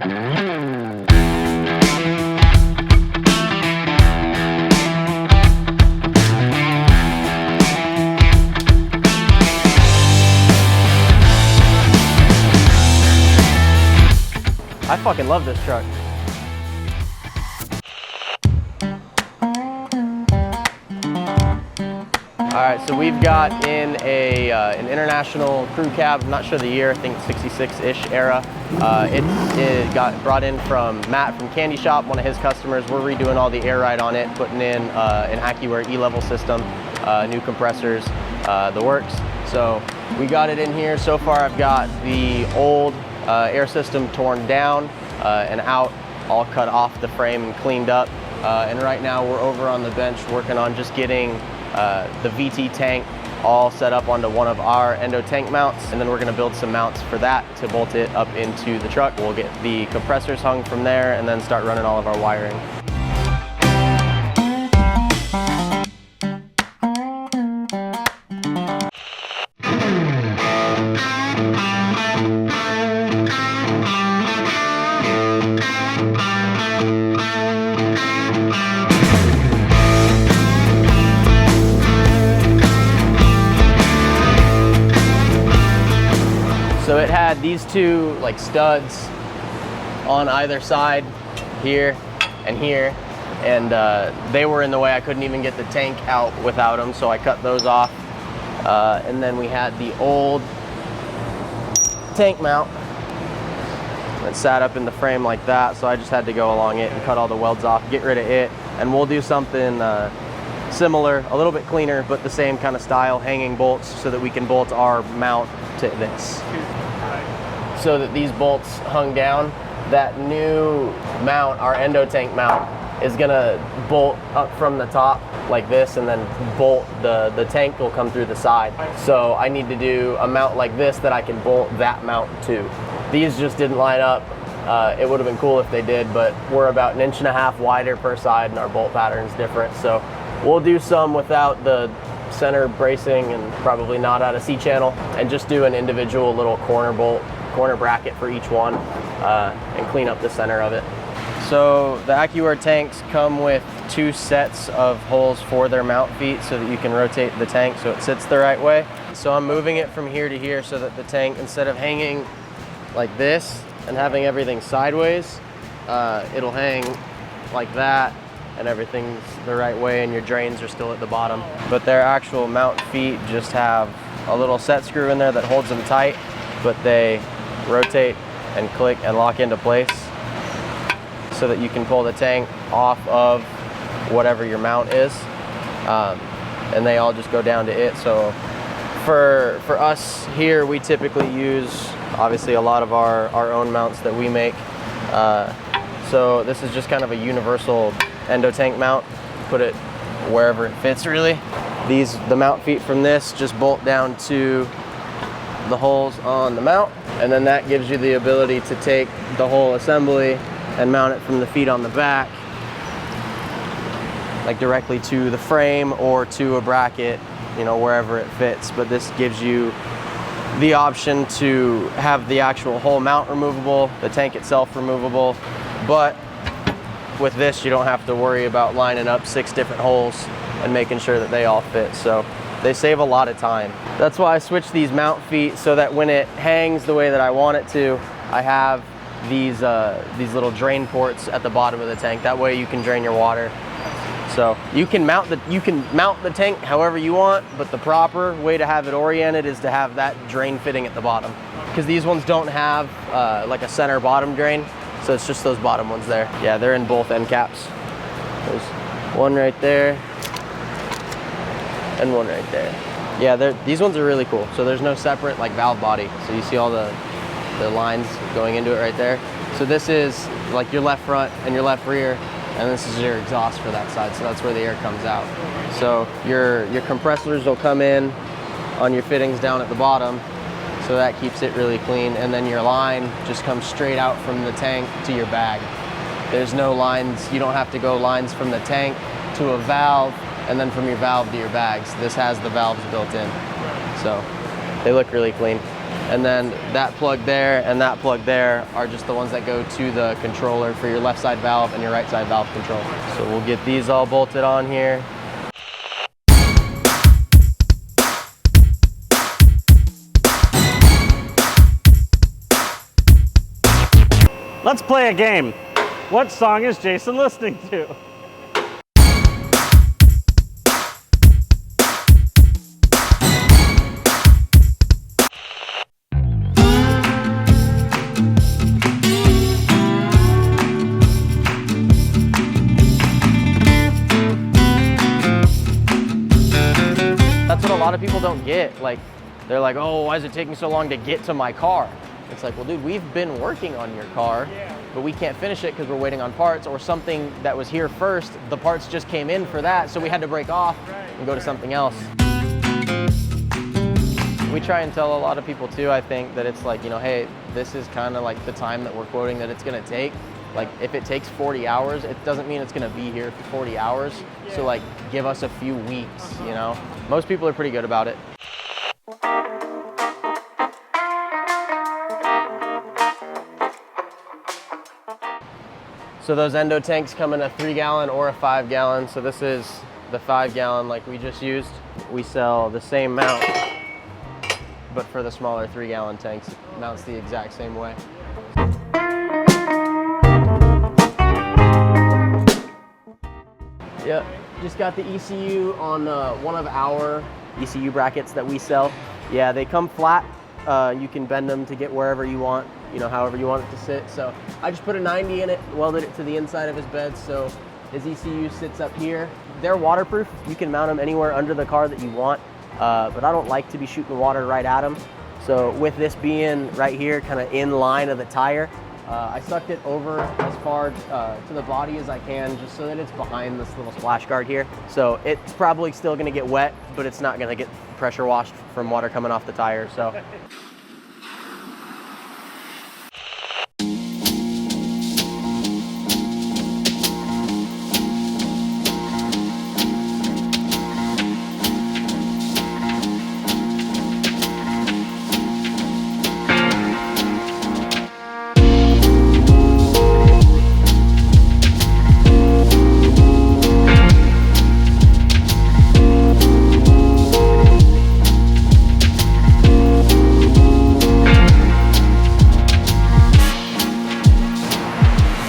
I fucking love this truck. All right, so we've got in an international crew cab. I'm not sure the year, I think 66-ish era. It got brought in from Matt from Candy Shop, one of his customers. We're redoing all the air ride on it, putting in an Accuair E-level system, new compressors, the works. So we got it in here. So far I've got the old air system torn down and out, all cut off the frame and cleaned up. And right now we're over on the bench working on just getting the VT tank all set up onto one of our Endo tank mounts, and then we're going to build some mounts for that to bolt it up into the truck. We'll get the compressors hung from there and then start running all of our wiring. So it had these two like studs on either side, here and here, and they were in the way. I couldn't even get the tank out without them, so I cut those off. And then we had the old tank mount that sat up in the frame like that, so I just had to go along it and cut all the welds off, get rid of it, and we'll do something similar, a little bit cleaner, but the same kind of style, hanging bolts, so that we can bolt our mount to this. So that these bolts hung down, that new mount, our Endo tank mount, is gonna bolt up from the top like this, and then bolt, the tank will come through the side. So I need to do a mount like this that I can bolt that mount to. These just didn't line up. It would have been cool if they did, but we're about 1.5 inches wider per side and our bolt pattern's different. So we'll do some without the center bracing and probably not out of C-channel, and just do an individual little corner bracket for each one and clean up the center of it. So the Accuair tanks come with 2 sets of holes for their mount feet so that you can rotate the tank so it sits the right way. So I'm moving it from here to here so that the tank, instead of hanging like this and having everything sideways, it'll hang like that and everything's the right way and your drains are still at the bottom. But their actual mount feet just have a little set screw in there that holds them tight, but they rotate and click and lock into place so that you can pull the tank off of whatever your mount is, and they all just go down to it. So for us here, we typically use obviously a lot of our own mounts that we make. So this is just kind of a universal Endo tank mount, put it wherever it fits really. The mount feet from this just bolt down to the holes on the mount, and then that gives you the ability to take the whole assembly and mount it from the feet on the back, like directly to the frame or to a bracket, you know, wherever it fits. But this gives you the option to have the actual whole mount removable, the tank itself removable, but with this you don't have to worry about lining up 6 different holes and making sure that they all fit. So they save a lot of time. That's why I switched these mount feet, so that when it hangs the way that I want it to, I have these little drain ports at the bottom of the tank. That way you can drain your water. So you can mount the tank however you want, but the proper way to have it oriented is to have that drain fitting at the bottom, because these ones don't have like a center bottom drain. So it's just those bottom ones there. Yeah, they're in both end caps. There's one right there and one right there. Yeah, these ones are really cool. So there's no separate like valve body. So you see all the lines going into it right there. So this is like your left front and your left rear, and this is your exhaust for that side. So that's where the air comes out. So your compressors will come in on your fittings down at the bottom. So that keeps it really clean, and then your line just comes straight out from the tank to your bag. There's no lines, you don't have to go lines from the tank to a valve and then from your valve to your bags. This has the valves built in, so they look really clean. And then that plug there and that plug there are just the ones that go to the controller for your left side valve and your right side valve control. So we'll get these all bolted on here. Let's play a game. What song is Jason listening to? That's what a lot of people don't get. Like, they're like, oh, why is it taking so long to get to my car? It's like, well, dude, we've been working on your car, but we can't finish it because we're waiting on parts, or something that was here first, the parts just came in for that, so we had to break off and go to something else. We try and tell a lot of people too, I think, that it's like, you know, hey, this is kind of like the time that we're quoting that it's gonna take. Like, if it takes 40 hours, it doesn't mean it's gonna be here for 40 hours. So like, give us a few weeks, you know? Most people are pretty good about it. So those Endo tanks come in a 3-gallon or a 5-gallon. So this is the 5-gallon like we just used. We sell the same mount, but for the smaller 3-gallon tanks, it mounts the exact same way. Yeah, just got the ECU on one of our ECU brackets that we sell. Yeah, they come flat. You can bend them to get wherever you want, you know, however you want it to sit. So I just put a 90 in it, welded it to the inside of his bed, so his ECU sits up here. They're waterproof. You can mount them anywhere under the car that you want, but I don't like to be shooting water right at them. So with this being right here, kind of in line of the tire, I sucked it over as far to the body as I can, just so that it's behind this little splash guard here. So it's probably still gonna get wet, but it's not gonna get pressure washed from water coming off the tire, so.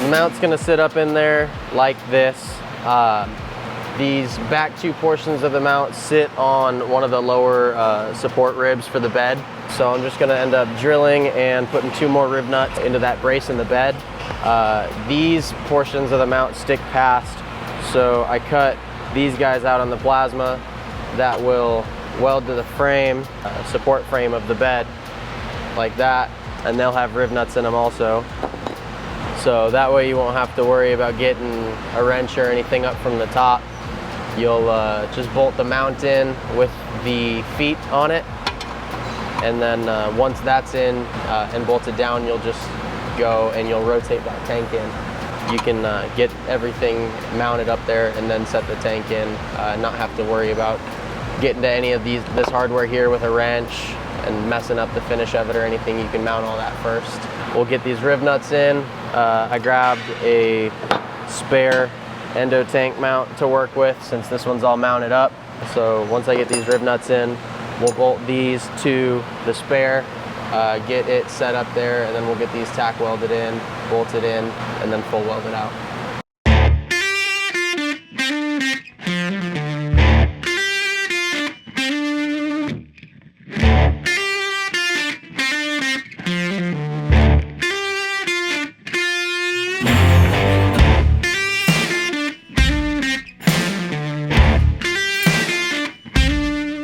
Mount's gonna sit up in there like this. These back two portions of the mount sit on one of the lower support ribs for the bed. So I'm just gonna end up drilling and putting 2 more rib nuts into that brace in the bed. These portions of the mount stick past, so I cut these guys out on the plasma that will weld to the frame, support frame of the bed, like that, and they'll have rib nuts in them also. So that way you won't have to worry about getting a wrench or anything up from the top. You'll just bolt the mount in with the feet on it, and then once that's in and bolted down, you'll just go and you'll rotate that tank in. You can get everything mounted up there and then set the tank in, not have to worry about getting to any of this hardware here with a wrench and messing up the finish of it or anything. You can mount all that first. We'll get these rib nuts in. I grabbed a spare Endo tank mount to work with since this one's all mounted up. So once I get these rib nuts in, we'll bolt these to the spare, get it set up there, and then we'll get these tack welded in, bolted in, and then full welded out.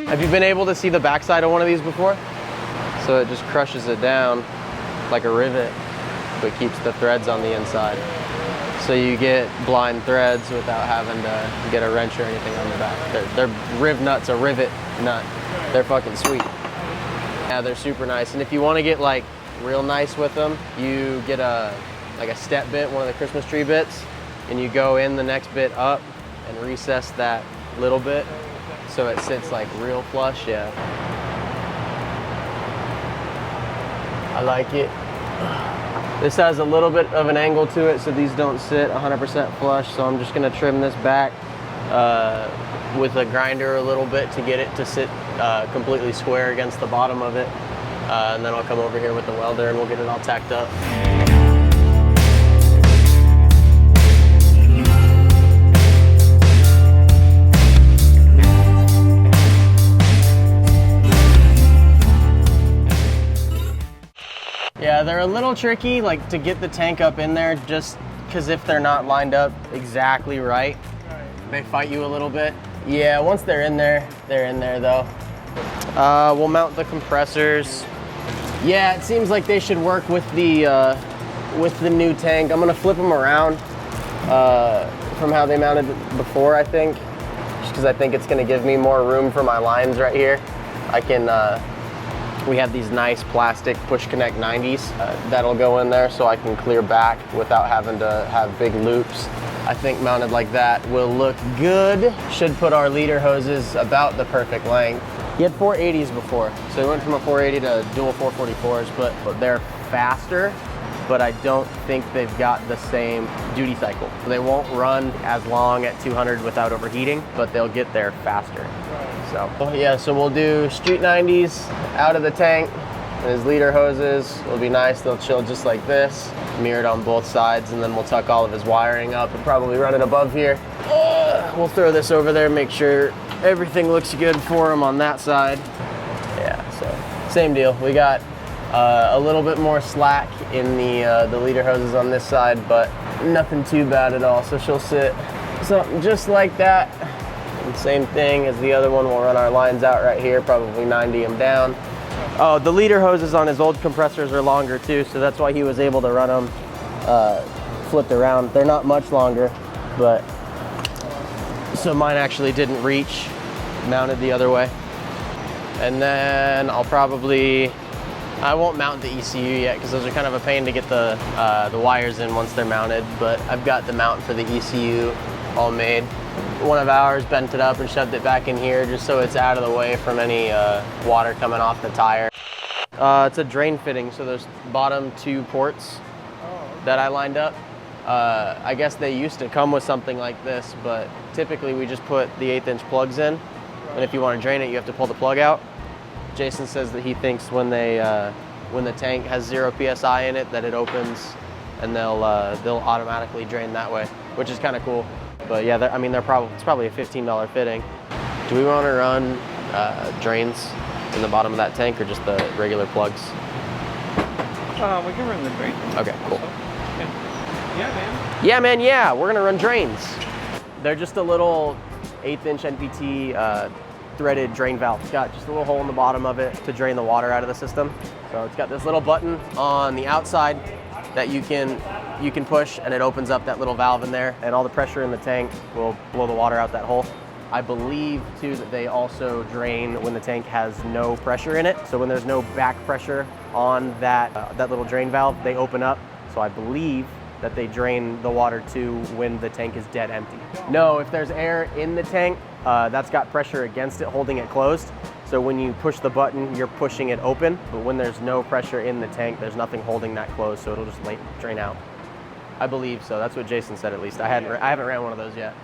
Have you been able to see the backside of one of these before? So it just crushes it down like a rivet, but keeps the threads on the inside. So you get blind threads without having to get a wrench or anything on the back. They're rib nuts, a rivet nut. They're fucking sweet. Yeah, they're super nice. And if you want to get like real nice with them, you get like a step bit, one of the Christmas tree bits, and you go in the next bit up and recess that little bit so it sits like real flush, yeah. I like it. This has a little bit of an angle to it, so these don't sit 100% flush, so I'm just gonna trim this back with a grinder a little bit to get it to sit completely square against the bottom of it. And then I'll come over here with the welder and we'll get it all tacked up. Yeah, they're a little tricky, like to get the tank up in there, just because if they're not lined up exactly right, they fight you a little bit. Yeah, once they're in there though. We'll mount the compressors. Yeah, it seems like they should work with the new tank. I'm gonna flip them around from how they mounted it before, I think, just because I think it's gonna give me more room for my lines right here. I can. We have these nice plastic push connect 90s that'll go in there so I can clear back without having to have big loops. I think mounted like that will look good. Should put our leader hoses about the perfect length. He had 480s before, so he went from a 480 to dual 444s, but they're faster, but I don't think they've got the same duty cycle. They won't run as long at 200 without overheating, but they'll get there faster. So yeah, so we'll do street 90s out of the tank, and his leader hoses will be nice. They'll chill just like this, mirrored on both sides, and then we'll tuck all of his wiring up and probably run it above here. We'll throw this over there, make sure everything looks good for him on that side. Yeah, so same deal. We got a little bit more slack in the leader hoses on this side, but nothing too bad at all. So she'll sit something just like that. And same thing as the other one, we'll run our lines out right here, probably 90 them down. Oh, the leader hoses on his old compressors are longer too, so that's why he was able to run them flipped around. They're not much longer, but so mine actually didn't reach, mounted the other way. And then I won't mount the ECU yet because those are kind of a pain to get the wires in once they're mounted, but I've got the mount for the ECU all made. One of ours bent it up and shoved it back in here just so it's out of the way from any water coming off the tire. It's a drain fitting, so those bottom two ports that I lined up, I guess they used to come with something like this, but typically we just put the 1/8 inch plugs in, and if you want to drain it, you have to pull the plug out. Jason says that he thinks when the tank has 0 PSI in it, that it opens and they'll automatically drain that way, which is kind of cool. But yeah, I mean, it's probably a $15 fitting. Do we want to run drains in the bottom of that tank or just the regular plugs? We can run the drain. Okay, cool. So, yeah, man. Yeah, man, yeah, we're gonna run drains. They're just a little 1/8 inch NPT threaded drain valve. It's got just a little hole in the bottom of it to drain the water out of the system. So it's got this little button on the outside that you can push, and it opens up that little valve in there, and all the pressure in the tank will blow the water out that hole. I believe too that they also drain when the tank has no pressure in it. So when there's no back pressure on that little drain valve, they open up. So I believe that they drain the water too when the tank is dead empty. No, if there's air in the tank, that's got pressure against it holding it closed. So when you push the button, you're pushing it open, but when there's no pressure in the tank, there's nothing holding that closed, so it'll just drain out. I believe so. That's what Jason said, at least. I haven't ran one of those yet.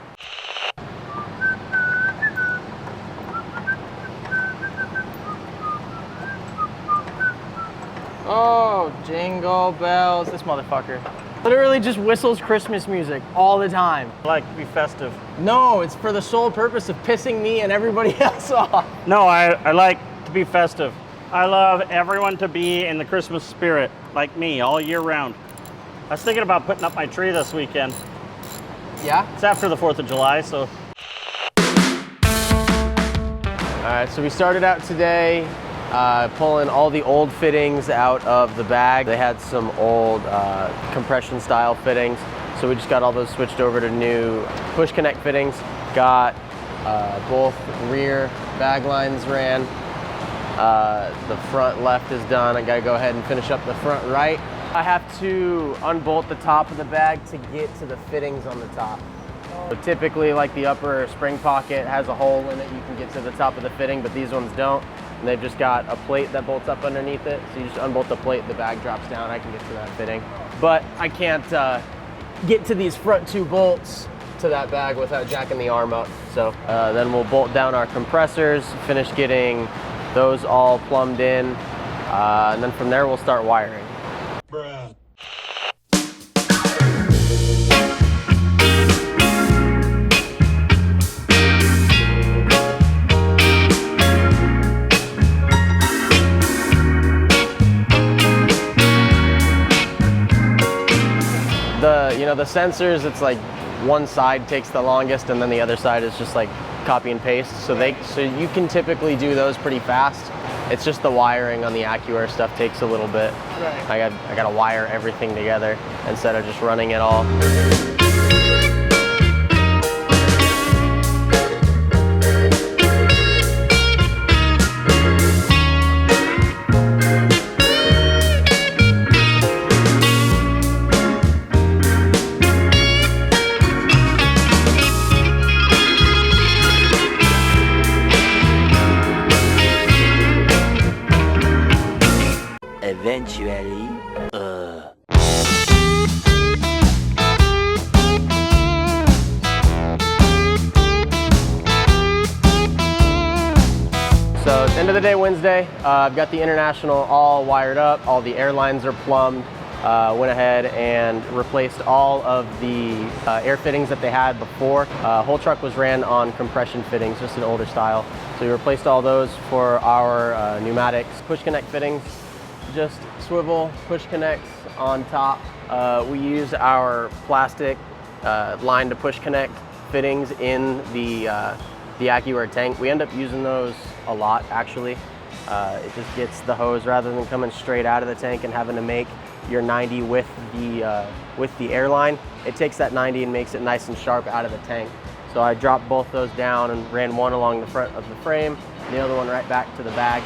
Oh, jingle bells! This motherfucker literally just whistles Christmas music all the time. I like to be festive. No, it's for the sole purpose of pissing me and everybody else off. No, I like to be festive. I love everyone to be in the Christmas spirit, like me, all year round. I was thinking about putting up my tree this weekend. Yeah? It's after the 4th of July, so. All right, so we started out today pulling all the old fittings out of the bag. They had some old compression style fittings, so we just got all those switched over to new push connect fittings. Got both rear bag lines ran. The front left is done. I gotta go ahead and finish up the front right. I have to unbolt the top of the bag to get to the fittings on the top. So typically, like the upper spring pocket has a hole in it, you can get to the top of the fitting, but these ones don't. And they've just got a plate that bolts up underneath it. So you just unbolt the plate, the bag drops down. I can get to that fitting. But I can't get to these front 2 bolts to that bag without jacking the arm up. So then we'll bolt down our compressors, finish getting those all plumbed in. And then from there, we'll start wiring. Bruh. The sensors, it's like one side takes the longest and then the other side is just like copy and paste. So you can typically do those pretty fast. It's just the wiring on the Accuair stuff takes a little bit. Right. I got to wire everything together instead of just running it all. Eventually, So it's end of the day Wednesday. I've got the International all wired up. All the airlines are plumbed. Went ahead and replaced all of the air fittings that they had before. Whole truck was ran on compression fittings, just an older style. So we replaced all those for our pneumatics. Push connect fittings, just swivel push connects on top. We use our plastic line to push connect fittings in the Accuair tank. We end up using those a lot, actually. It just gets the hose, rather than coming straight out of the tank and having to make your 90 with the airline, it takes that 90 and makes it nice and sharp out of the tank. So I dropped both those down and ran one along the front of the frame, the other one right back to the bag.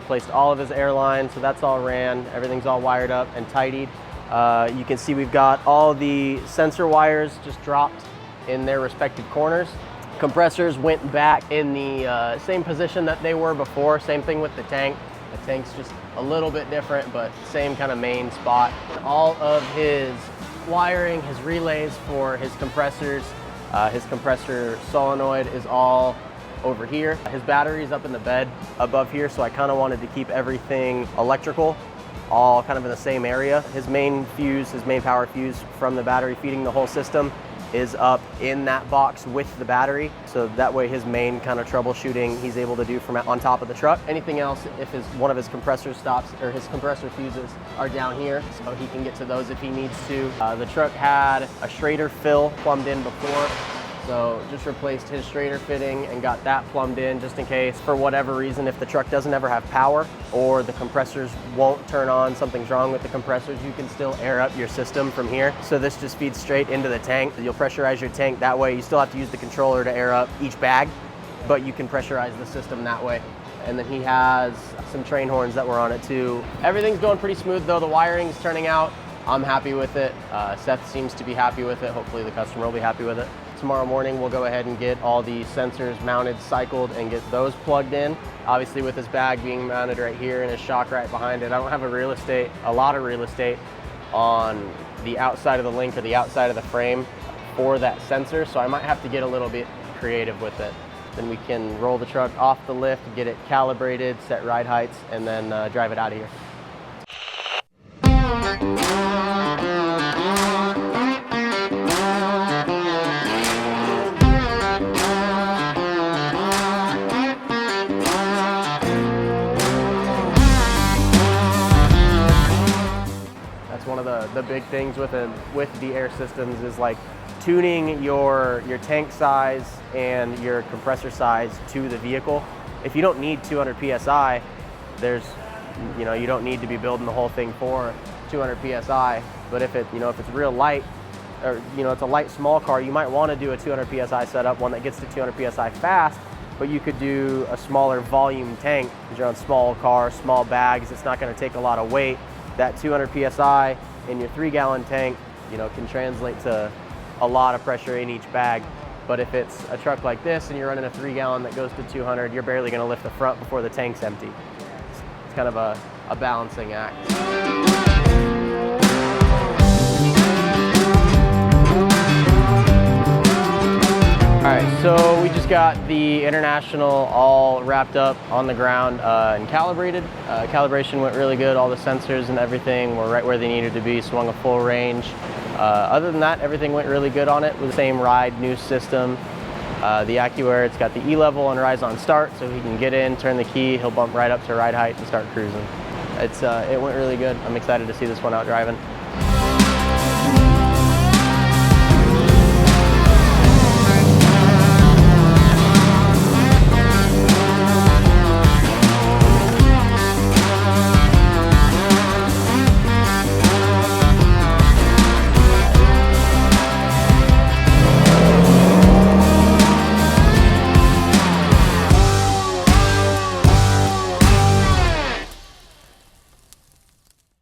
Placed all of his airlines, so that's all ran. Everything's all wired up and tidied. You can see we've got all the sensor wires just dropped in their respective corners. Compressors went back in the same position that they were before. Same thing with the tank. The tank's just a little bit different, but same kind of main spot. All of his wiring, his relays for his compressors, his compressor solenoid is all over here. His battery's up in the bed above here, so I kind of wanted to keep everything electrical all kind of in the same area. His main fuse, his main power fuse from the battery feeding the whole system is up in that box with the battery. So that way his main kind of troubleshooting he's able to do from on top of the truck. Anything else, if one of his compressor stops or his compressor fuses are down here, so he can get to those if he needs to. The truck had a Schrader fill plumbed in before, so just replaced his Schrader fitting and got that plumbed in just in case, for whatever reason, if the truck doesn't ever have power or the compressors won't turn on, something's wrong with the compressors, you can still air up your system from here. So this just feeds straight into the tank. You'll pressurize your tank that way. You still have to use the controller to air up each bag, but you can pressurize the system that way. And then he has some train horns that were on it too. Everything's going pretty smooth though. The wiring's turning out. I'm happy with it. Seth seems to be happy with it. Hopefully the customer will be happy with it. Tomorrow morning we'll go ahead and get all the sensors mounted, cycled, and get those plugged in. Obviously with his bag being mounted right here and his shock right behind it, I don't have a lot of real estate on the outside of the link or the outside of the frame for that sensor, so I might have to get a little bit creative with it. Then we can roll the truck off the lift, get it calibrated, set ride heights, and then drive it out of here. One of the big things with the air systems is like tuning your tank size and your compressor size to the vehicle. If you don't need 200 psi, you don't need to be building the whole thing for 200 psi. But if it's real light, or it's a light small car, you might want to do a 200 psi setup, one that gets to 200 psi fast. But you could do a smaller volume tank because you're on small cars, small bags. It's not going to take a lot of weight. That 200 psi in your 3-gallon tank, can translate to a lot of pressure in each bag. But if it's a truck like this and you're running a 3-gallon that goes to 200, you're barely gonna lift the front before the tank's empty. It's kind of a balancing act. All right, so we just got the International all wrapped up on the ground and calibrated. Calibration went really good. All the sensors and everything were right where they needed to be, swung a full range. Other than that, everything went really good on it with the same ride new system. The Accuair, it's got the E-level and rise on start, so he can get in, turn the key, he'll bump right up to ride height and start cruising. It went really good. I'm excited to see this one out driving.